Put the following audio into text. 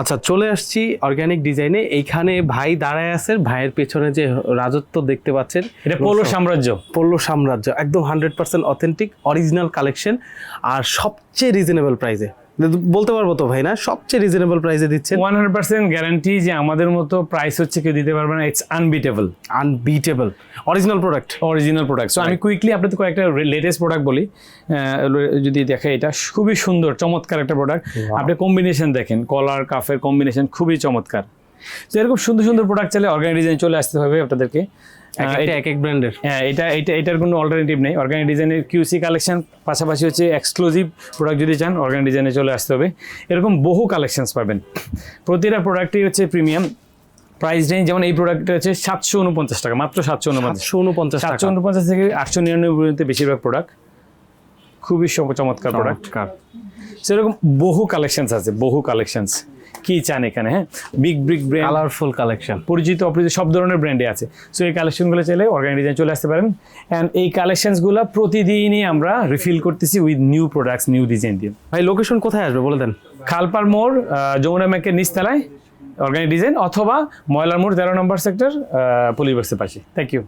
আচ্ছা, চলে আসছি অর্গানিক ডিজাইনে। এইখানে ভাই দাঁড়ায় আছেন, ভাইয়ের পেছনে যে রাজত্ব দেখতে পাচ্ছেন এটা পল্ল সাম্রাজ্য। পল্ল সাম্রাজ্য একদম 100% অথেন্টিক অরিজিনাল কালেকশন, আর সবচেয়ে রিজনেবল প্রাইসে বলতে পারবো তো ভাই, না সবচেয়ে রিজনেবল প্রাইসে দিচ্ছেন। 100% গ্যারান্টি যে আমাদের মতো প্রাইস হচ্ছে কেউ দিতে পারবে না। It's unbeatable, unbeatable original product. Original product. So আমি কুইকলি আপনাদের কয়েকটা লেটেস্ট প্রোডাক্ট বলি। যদি দেখে, এটা খুবই সুন্দর চমৎকার একটা প্রোডাক্ট। আপনি কম্বিনেশন দেখেন, কলার কাফের কম্বিনেশন খুবই চমৎকার। তো এরকম সুন্দর সুন্দর প্রোডাক্ট চাইলে অর্গানিক ডিজাইন চলে আসতে হবে আপনাদেরকে। এক এক ব্র্যান্ডের। হ্যাঁ, এটার কোনো অল্টারনেটিভ নেই। অর্গানিক ডিজাইনের কিউসি কালেকশন, পাশাপাশি হচ্ছে এক্সক্লুসিভ প্রোডাক্ট যদি চান অর্গানিক ডিজাইনে চলে আসতে হবে। এরকম বহু কালেকশনস পাবেন, প্রতিটা প্রোডাক্টই হচ্ছে প্রিমিয়াম। প্রাইস রেঞ্জ যেমন এই প্রোডাক্টটা হচ্ছে 749 টাকা, মাত্র 749 থেকে 899 পর্যন্ত বেশিরভাগ প্রোডাক্ট। খুবই চমৎকার প্রোডাক্ট। সেরকম বহু কালেকশনস আছে, বহু কালেকশনস। কি চান এখানে? হ্যাঁ, বিগ ব্র্যান্ড, কালারফুল কালেকশন, পরিচিত অপরিচিত সব ধরনের ব্র্যান্ডে আছে। সো এই কালেকশনগুলো চাইলে অর্গানিক ডিজাইন চলে আসতে পারেন। অ্যান্ড এই কালেকশনসগুলো প্রতিদিনই আমরা রিফিল করতেছি with new products, new design দিয়ে। ভাই লোকেশন কোথায় আসবে বলে দেন। খালপাড় মোড়, যমুনা ব্যাংকের নিচতলায় অর্গানিক ডিজাইন, অথবা ময়লার মোড় 13 নম্বর সেক্টর, পুলিশ বাসের পাশে। Thank you.